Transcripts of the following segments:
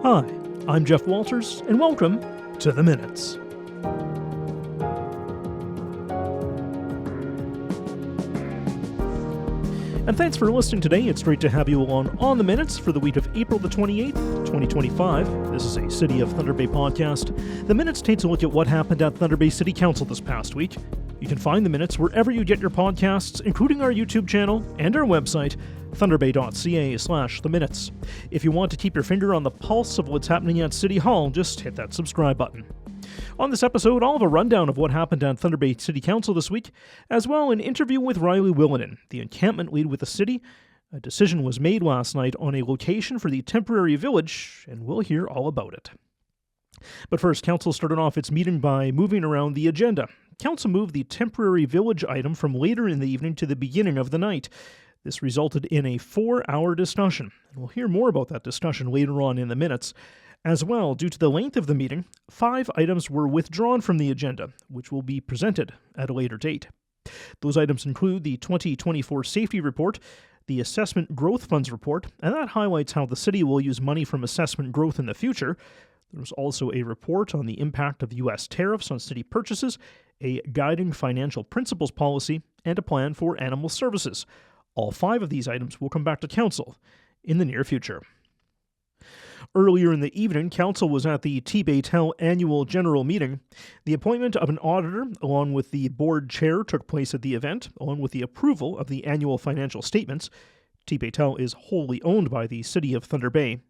Hi, I'm Jeff Walters, and welcome to The Minutes. And thanks for listening today. It's great to have you along on The Minutes for the week of April the 28th, 2025. This is a City of Thunder Bay podcast. The Minutes takes a look at what happened at Thunder Bay City Council this past week. You can find The Minutes wherever you get your podcasts, including our YouTube channel and our website, thunderbay.ca/The Minutes. If you want to keep your finger on the pulse of what's happening at City Hall, just hit that subscribe button. On this episode, I'll have a rundown of what happened at Thunder Bay City Council this week, as well an interview with Rilee Willianen, the encampment lead with the city. A decision was made last night on a location for the temporary village, and we'll hear all about it. But first, Council started off its meeting by moving around the agenda. Council moved the temporary village item from later in the evening to the beginning of the night. This resulted in a 4-hour discussion, and we'll hear more about that discussion later on in the minutes. As well, due to the length of the meeting, 5 items were withdrawn from the agenda, which will be presented at a later date. Those items include the 2024 Safety Report, the Assessment Growth Funds Report, and that highlights how the city will use money from assessment growth in the future. There was also a report on the impact of U.S. tariffs on city purchases, a guiding financial principles policy, and a plan for animal services. All 5 of these items will come back to Council in the near future. Earlier in the evening, Council was at the Tbaytel annual general meeting. The appointment of an auditor, along with the board chair, took place at the event, along with the approval of the annual financial statements. Tbaytel is wholly owned by the City of Thunder Bay.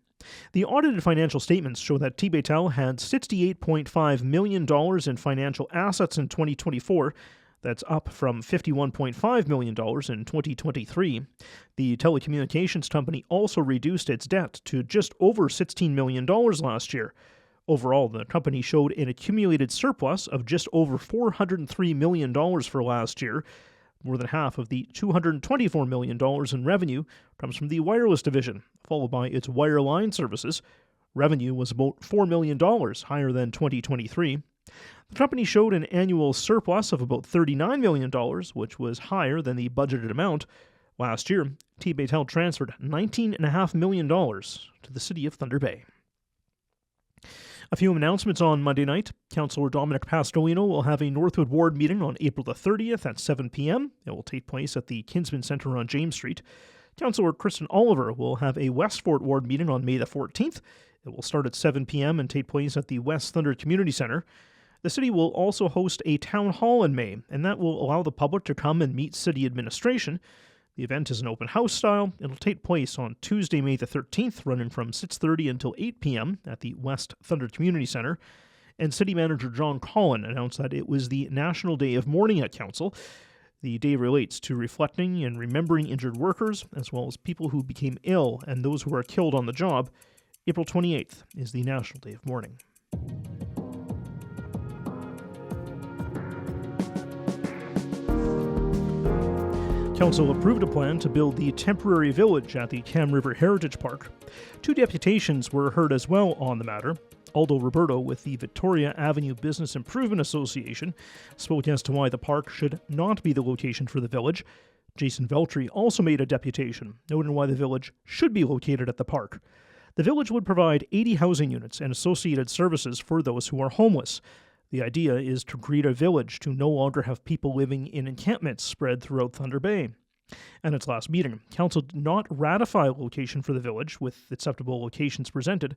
The audited financial statements show that Tbaytel had $68.5 million in financial assets in 2024. That's up from $51.5 million in 2023. The telecommunications company also reduced its debt to just over $16 million last year. Overall, the company showed an accumulated surplus of just over $403 million for last year. More than half of the $224 million in revenue comes from the wireless division, followed by its wireline services. Revenue was about $4 million higher than 2023. The company showed an annual surplus of about $39 million, which was higher than the budgeted amount. Last year, Tbaytel transferred $19.5 million to the City of Thunder Bay. A few announcements on Monday night. Councillor Dominic Pastorino will have a Northwood Ward meeting on April the 30th at 7 p.m. It will take place at the Kinsman Centre on James Street. Councillor Kristen Oliver will have a Westfort Ward meeting on May the 14th. It will start at 7 p.m. and take place at the West Thunder Community Centre. The city will also host a town hall in May, and that will allow the public to come and meet city administration. The event is an open house style. It'll take place on Tuesday, May the 13th, running from 6:30 until 8 p.m. at the West Thunder Community Centre. And City Manager John Collin announced that it was the National Day of Mourning at Council. The day relates to reflecting and remembering injured workers, as well as people who became ill and those who are killed on the job. April 28th is the National Day of Mourning. Council approved a plan to build the temporary village at the Kam River Heritage Park. 2 deputations were heard as well on the matter. Aldo Roberto with the Victoria Avenue Business Improvement Association spoke as to why the park should not be the location for the village. Jason Veltri also made a deputation, noting why the village should be located at the park. The village would provide 80 housing units and associated services for those who are homeless. The idea is to create a village to no longer have people living in encampments spread throughout Thunder Bay. At its last meeting, Council did not ratify a location for the village, with acceptable locations presented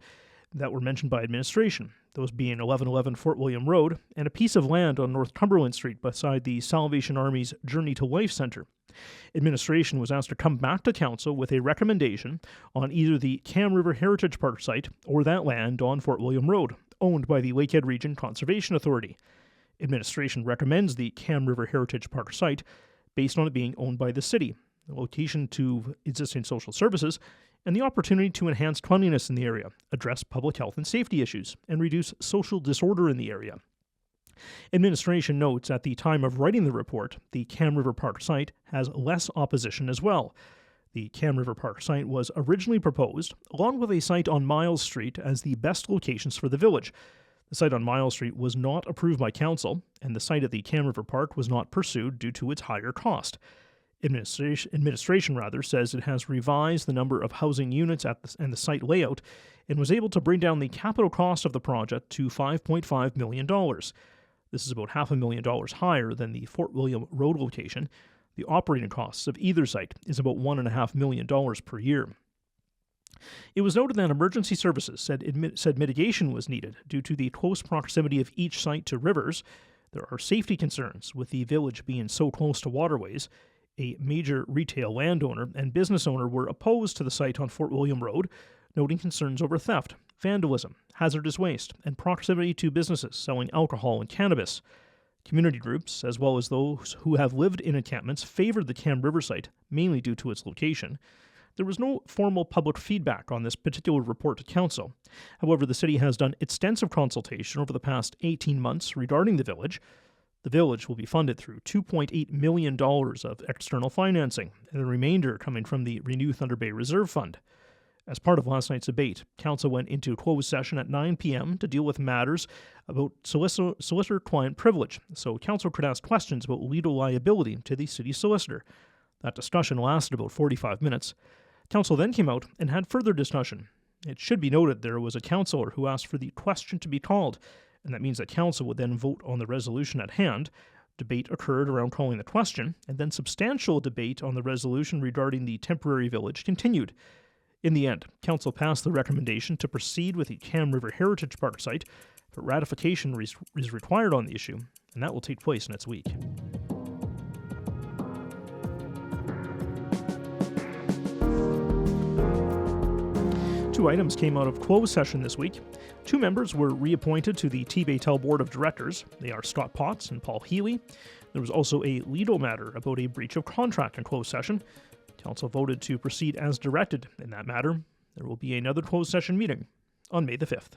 that were mentioned by administration, those being 1111 Fort William Road and a piece of land on North Cumberland Street beside the Salvation Army's Journey to Life Center. Administration was asked to come back to Council with a recommendation on either the Kam River Heritage Park site or that land on Fort William Road, owned by the Lakehead Region Conservation Authority. Administration recommends the Kam River Heritage Park site based on it being owned by the city, the location to existing social services, and the opportunity to enhance cleanliness in the area, address public health and safety issues, and reduce social disorder in the area. Administration notes at the time of writing the report, the Kam River Park site has less opposition as well. The Kam River Park site was originally proposed, along with a site on Miles Street, as the best locations for the village. The site on Miles Street was not approved by Council, and the site at the Kam River Park was not pursued due to its higher cost. administration says it has revised the number of housing units and the site layout and was able to bring down the capital cost of the project to $5.5 million. This is about $500,000 higher than the Fort William Road location. The operating costs of either site is about $1.5 million per year. It was noted that emergency services said mitigation was needed due to the close proximity of each site to rivers. There are safety concerns with the village being so close to waterways. A major retail landowner and business owner were opposed to the site on Fort William Road, noting concerns over theft, vandalism, hazardous waste, and proximity to businesses selling alcohol and cannabis. Community groups, as well as those who have lived in encampments, favored the Kam River site, mainly due to its location. There was no formal public feedback on this particular report to Council. However, the city has done extensive consultation over the past 18 months regarding the village. The village will be funded through $2.8 million of external financing, and the remainder coming from the Renew Thunder Bay Reserve Fund. As part of last night's debate, Council went into closed session at 9 p.m. to deal with matters about solicitor-client privilege, so Council could ask questions about legal liability to the city solicitor. That discussion lasted about 45 minutes. Council then came out and had further discussion. It should be noted there was a councillor who asked for the question to be called, and that means that Council would then vote on the resolution at hand. Debate occurred around calling the question, and then substantial debate on the resolution regarding the temporary village continued. In the end, Council passed the recommendation to proceed with the Kam River Heritage Park site, but ratification is required on the issue, and that will take place next week. Two items came out of closed session this week. Two members were reappointed to the Tbaytel Board of Directors. They are Scott Potts and Paul Healy. There was also a legal matter about a breach of contract in closed session. Council voted to proceed as directed in that matter. There will be another closed session meeting on May the 5th.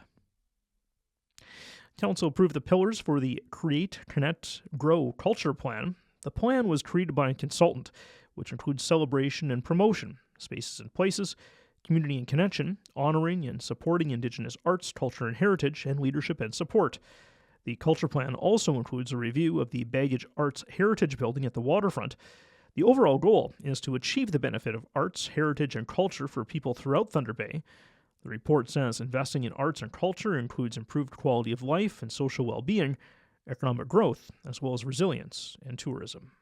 Council approved the pillars for the Create, Connect, Grow culture plan. The plan was created by a consultant, which includes celebration and promotion, spaces and places, community and connection, honoring and supporting Indigenous arts, culture and heritage, and leadership and support. The culture plan also includes a review of the Baggage Arts Heritage Building at the waterfront. The overall goal is to achieve the benefit of arts, heritage, and culture for people throughout Thunder Bay. The report says investing in arts and culture includes improved quality of life and social well-being, economic growth, as well as resilience and tourism.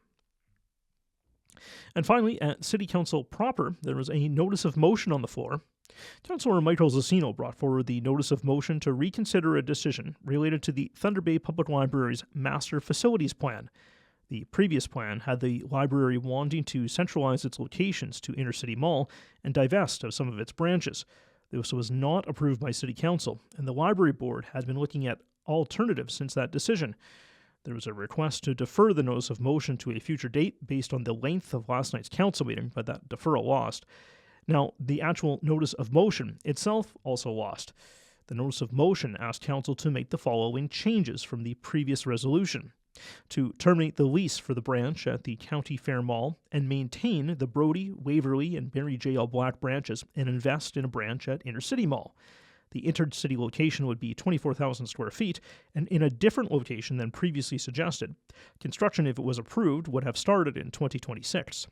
And finally, at City Council proper, there was a notice of motion on the floor. Councillor Michael Zacino brought forward the notice of motion to reconsider a decision related to the Thunder Bay Public Library's Master Facilities Plan. The previous plan had the library wanting to centralize its locations to Inner City Mall and divest of some of its branches. This was not approved by City Council, and the Library Board had been looking at alternatives since that decision. There was a request to defer the notice of motion to a future date based on the length of last night's council meeting, but that deferral lost. Now, the actual notice of motion itself also lost. The notice of motion asked Council to make the following changes from the previous resolution: to terminate the lease for the branch at the County Fair Mall and maintain the Brodie, Waverley, and Barry J.L. Black branches and invest in a branch at Inner City Mall. The intercity location would be 24,000 square feet and in a different location than previously suggested. Construction, if it was approved, would have started in 2026.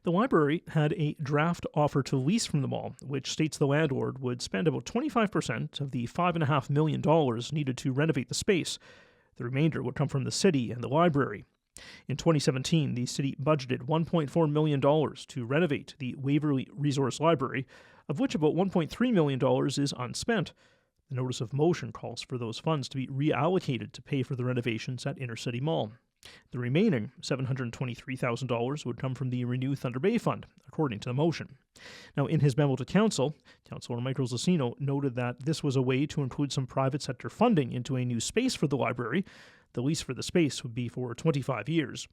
The library had a draft offer to lease from the mall, which states the landlord would spend about 25% of the $5.5 million needed to renovate the space. The remainder would come from the city and the library. In 2017, the city budgeted $1.4 million to renovate the Waverley Resource Library, of which about $1.3 million is unspent. The notice of motion calls for those funds to be reallocated to pay for the renovations at Inner City Mall. The remaining $723,000 would come from the Renew Thunder Bay Fund, according to the motion. Now, in his memo to Council, Councillor Michael Zacino noted that this was a way to include some private sector funding into a new space for the library. The lease for the space would be for 25 years.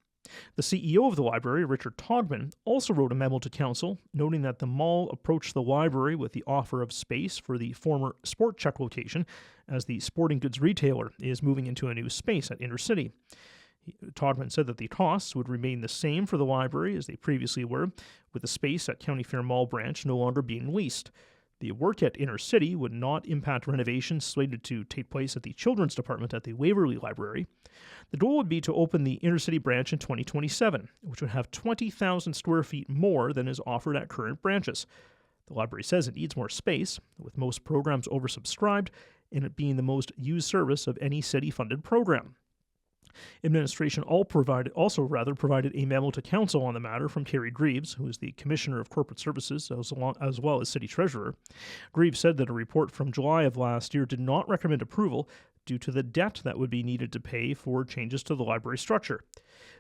The CEO of the library, Richard Togman, also wrote a memo to Council, noting that the mall approached the library with the offer of space for the former Sport Chek location, as the sporting goods retailer is moving into a new space at Inner City. Togman said that the costs would remain the same for the library as they previously were, with the space at County Fair Mall branch no longer being leased. The work at Inner City would not impact renovations slated to take place at the Children's Department at the Waverley Library. The goal would be to open the Inner City branch in 2027, which would have 20,000 square feet more than is offered at current branches. The library says it needs more space, with most programs oversubscribed, and it being the most used service of any city-funded program. Administration provided a memo to council on the matter from Kerry Greaves, who is the Commissioner of Corporate Services as well as City Treasurer. Greaves said that a report from July of last year did not recommend approval due to the debt that would be needed to pay for changes to the library structure.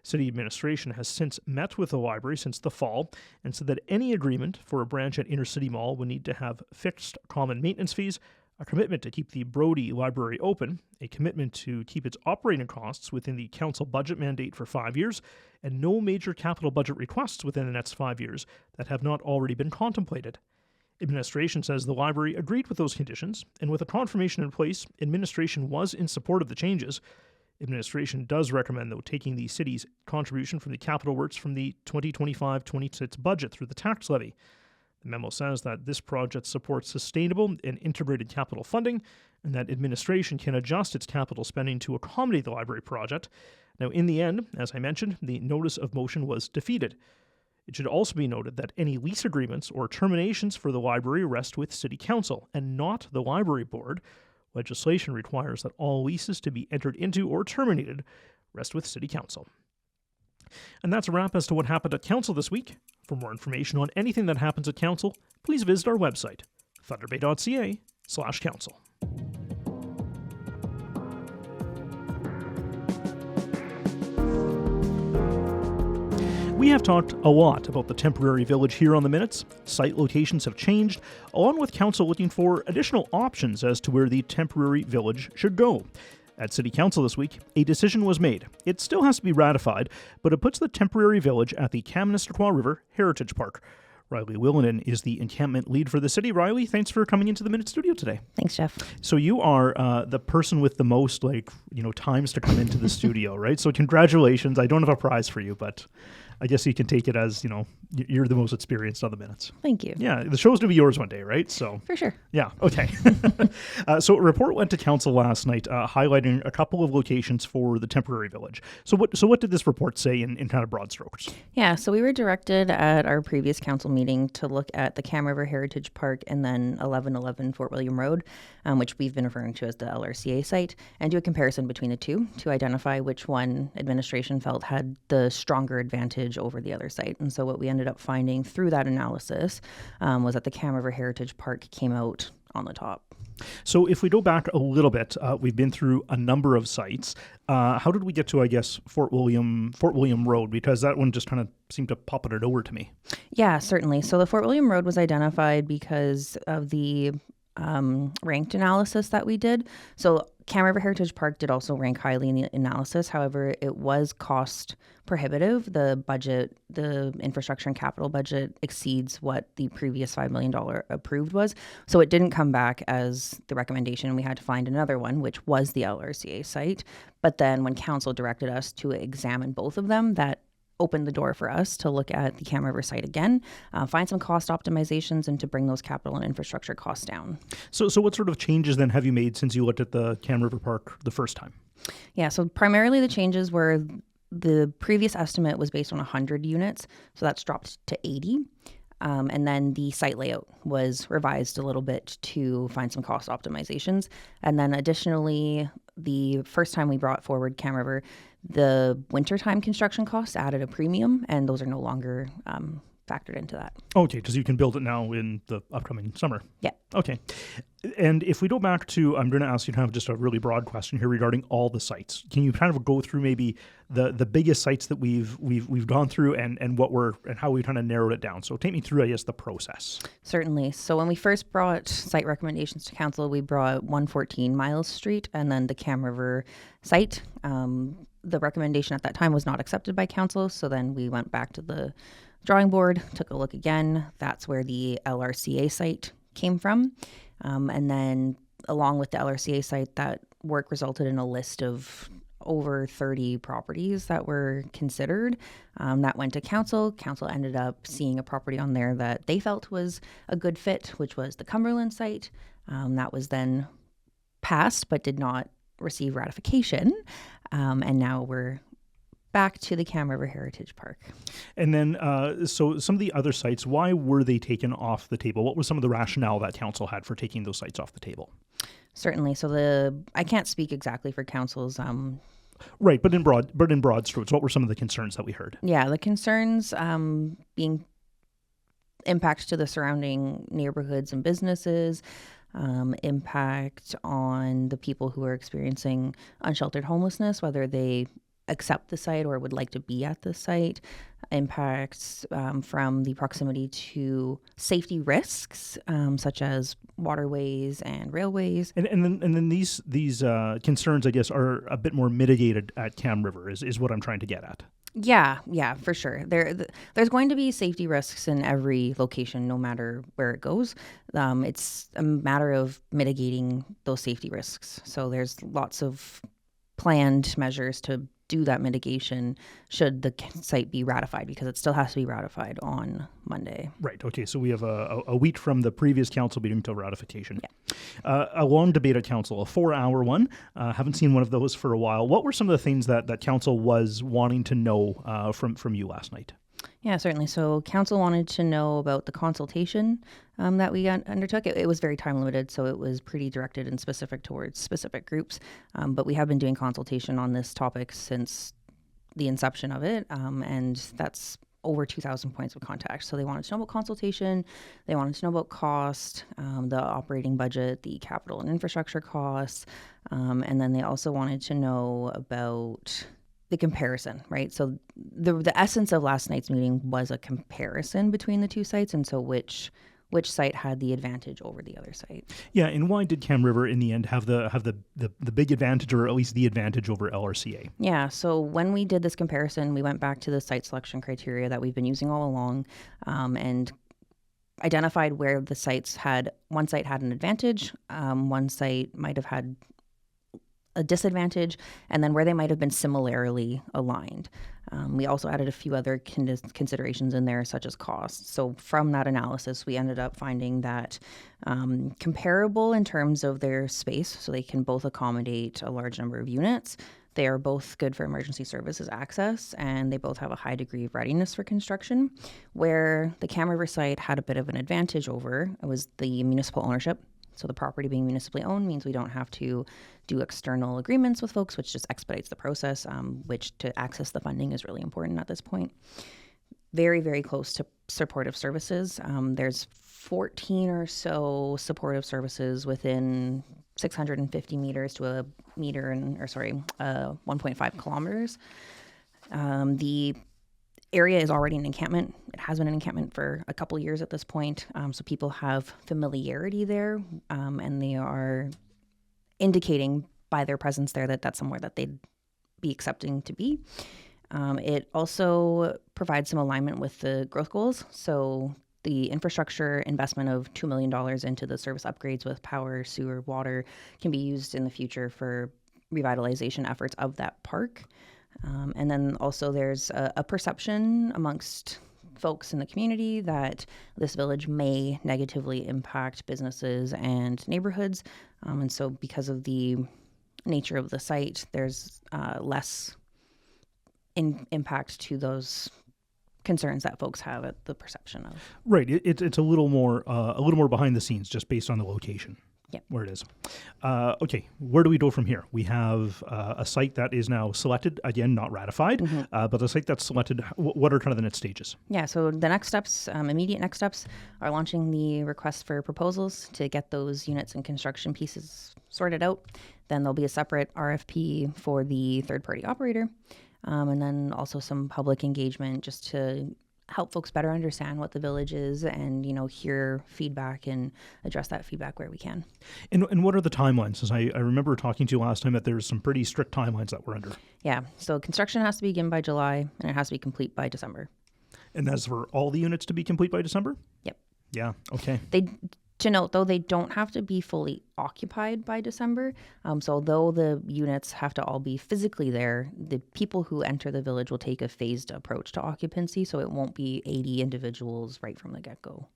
City administration has since met with the library since the fall and said that any agreement for a branch at Inner City Mall would need to have fixed common maintenance fees, a commitment to keep the Brodie Library open, a commitment to keep its operating costs within the council budget mandate for 5 years, and no major capital budget requests within the next 5 years that have not already been contemplated. Administration says the library agreed with those conditions, and with a confirmation in place, administration was in support of the changes. Administration does recommend, though, taking the city's contribution from the capital works from the 2025-26 budget through the tax levy. The memo says that this project supports sustainable and integrated capital funding, and that administration can adjust its capital spending to accommodate the library project. Now, in the end, as I mentioned, the notice of motion was defeated. It should also be noted that any lease agreements or terminations for the library rest with City Council and not the Library Board. Legislation requires that all leases to be entered into or terminated rest with City Council. And that's a wrap as to what happened at Council this week. For more information on anything that happens at Council, please visit our website, thunderbay.ca/council. We have talked a lot about the temporary village here on the Minutes. Site locations have changed, along with Council looking for additional options as to where the temporary village should go. At City Council this week, a decision was made. It still has to be ratified, but it puts the temporary village at the Kam River Heritage Park. Rilee Willianen is the encampment lead for the city. Rilee, thanks for coming into the Minute Studio today. Thanks, Jeff. So you are the person with the most, times to come into the studio, right? So congratulations. I don't have a prize for you, but I guess you can take it as, you're the most experienced on the Minutes. Thank you. Yeah, the show's going to be yours one day, right? So for sure. Yeah, okay. So a report went to council last night highlighting a couple of locations for the temporary village. So what did this report say in kind of broad strokes? Yeah, so we were directed at our previous council meeting to look at the Kam River Heritage Park and then 1111 Fort William Road, which we've been referring to as the LRCA site, and do a comparison between the two to identify which one administration felt had the stronger advantage over the other site. And so what we ended up finding through that analysis was that the Kam River Heritage Park came out on the top. So if we go back a little bit, we've been through a number of sites. How did we get to, I guess, Fort William Road? Because that one just kind of seemed to pop it over to me. Yeah, certainly. So the Fort William Road was identified because of the ranked analysis that we did. So Kam River Heritage Park did also rank highly in the analysis. However, it was cost prohibitive. The budget, the infrastructure and capital budget exceeds what the previous $5 million approved was. So it didn't come back as the recommendation. We had to find another one, which was the LRCA site. But then when council directed us to examine both of them, that opened the door for us to look at the Kam River site again, find some cost optimizations, and to bring those capital and infrastructure costs down. So what sort of changes then have you made since you looked at the Kam River Park the first time? Yeah, so primarily the changes were the previous estimate was based on 100 units, so that's dropped to 80. And then the site layout was revised a little bit to find some cost optimizations. And then additionally, the first time we brought forward Kam River, the wintertime construction costs added a premium, and those are no longer factored into that. Okay, because you can build it now in the upcoming summer. Yeah. Okay. And if we go back to, I'm going to ask you kind of just a really broad question here regarding all the sites. Can you kind of go through maybe the biggest sites that we've gone through and how we kind of narrowed it down? So take me through, I guess, the process. Certainly. So when we first brought site recommendations to council, we brought 114 Miles Street and then the Kam River site. The recommendation at that time was not accepted by council, so then we went back to the drawing board, took a look again. That's where the LRCA site came from. And then along with the LRCA site, that work resulted in a list of over 30 properties that were considered. That went to council. Council ended up seeing a property on there that they felt was a good fit, which was the Cumberland site. That was then passed but did not receive ratification. And now we're back to the Kam River Heritage Park. And then, so some of the other sites, why were they taken off the table? What was some of the rationale that council had for taking those sites off the table? Certainly. So I can't speak exactly for council's. Right, but in broad strokes, what were some of the concerns that we heard? Yeah, the concerns being impacts to the surrounding neighborhoods and businesses, impact on the people who are experiencing unsheltered homelessness, whether they accept the site or would like to be at the site, impacts from the proximity to safety risks, such as waterways and railways. And then these concerns, I guess, are a bit more mitigated at Kam River, is what I'm trying to get at. Yeah, for sure. There's going to be safety risks in every location, no matter where it goes. It's a matter of mitigating those safety risks. So there's lots of planned measures to do that mitigation should the site be ratified, because it still has to be ratified on Monday. Right. Okay. So we have a week from the previous council meeting until ratification. Yeah. A long debate at council, a 4-hour one. Haven't seen one of those for a while. What were some of the things that council was wanting to know from you last night? Yeah, certainly. So council wanted to know about the consultation that we undertook. It was very time limited, so it was pretty directed and specific towards specific groups. But we have been doing consultation on this topic since the inception of it, and that's over 2,000 points of contact. So they wanted to know about consultation, they wanted to know about cost, the operating budget, the capital and infrastructure costs, and then they also wanted to know about the comparison, right? So the essence of last night's meeting was a comparison between the two sites, and so which site had the advantage over the other site. Yeah, and why did Kam River in the end have the big advantage, or at least the advantage over LRCA? Yeah, so when we did this comparison, we went back to the site selection criteria that we've been using all along, and identified where the sites had, one site had an advantage, one site might have had a disadvantage, and then where they might have been similarly aligned. We also added a few other considerations in there, such as cost. So from that analysis, we ended up finding that comparable in terms of their space, so they can both accommodate a large number of units. They are both good for emergency services access, and they both have a high degree of readiness for construction. Where the Kam River site had a bit of an advantage over was the municipal ownership. So the property being municipally owned means we don't have to do external agreements with folks, which just expedites the process, which to access the funding is really important at this point. Very, very close to supportive services. There's 14 or so supportive services within 650 meters to 1.5 kilometers. The area is already an encampment. It has been an encampment for a couple years at this point, so people have familiarity there, and they are indicating by their presence there that that's somewhere that they'd be accepting to be. It also provides some alignment with the growth goals. So the infrastructure investment of $2 million into the service upgrades with power, sewer, water can be used in the future for revitalization efforts of that park. And then also there's a perception amongst folks in the community that this village may negatively impact businesses and neighborhoods. And so because of the nature of the site, there's less impact to those concerns that folks have at the perception of. Right. It's a little more behind the scenes, just based on the location. Yep. Where it is. Okay, where do we go from here? We have a site that is now selected, again, not ratified, but a site that's selected. What are kind of the next stages? Yeah, so the next steps, immediate next steps, are launching the request for proposals to get those units and construction pieces sorted out. Then there'll be a separate RFP for the third-party operator, and then also some public engagement just to help folks better understand what the village is and, hear feedback and address that feedback where we can. And what are the timelines? As I remember talking to you last time that there's some pretty strict timelines that we're under. Yeah. So construction has to begin by July and it has to be complete by December. And that's for all the units to be complete by December? Yep. Yeah. Okay. They To note, though, they don't have to be fully occupied by December. So although the units have to all be physically there, the people who enter the village will take a phased approach to occupancy, so it won't be 80 individuals right from the get-go.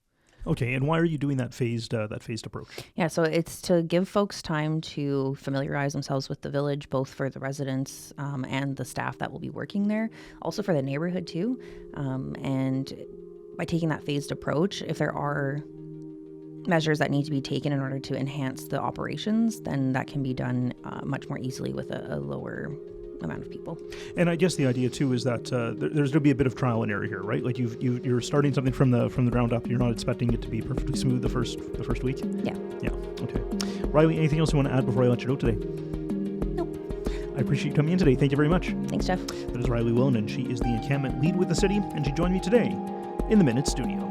Okay, and why are you doing that phased approach? Yeah, so it's to give folks time to familiarize themselves with the village, both for the residents and the staff that will be working there, also for the neighborhood too. And by taking that phased approach, if there are measures that need to be taken in order to enhance the operations, then that can be done much more easily with a lower amount of people. And I guess the idea too is that there's going to be a bit of trial and error here, right? Like you're starting something from the ground up. You're not expecting it to be perfectly smooth the first week. Yeah. Yeah. Okay. Rilee, anything else you want to add before I let you go today? Nope. I appreciate you coming in today. Thank you very much. Thanks, Jeff. That is Rilee Willianen. She is the Encampment Lead with the city, and she joined me today in the Minutes studio.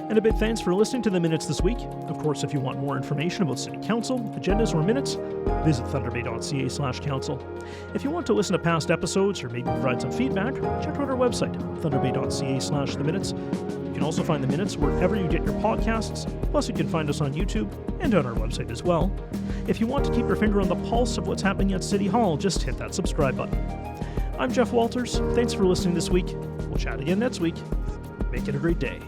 And a big thanks for listening to the Minutes this week. Of course, if you want more information about City Council, agendas, or minutes, visit thunderbay.ca/council. If you want to listen to past episodes or maybe provide some feedback, check out our website, thunderbay.ca/theminutes. You can also find the Minutes wherever you get your podcasts, plus you can find us on YouTube and on our website as well. If you want to keep your finger on the pulse of what's happening at City Hall, just hit that subscribe button. I'm Jeff Walters. Thanks for listening this week. We'll chat again next week. Make it a great day.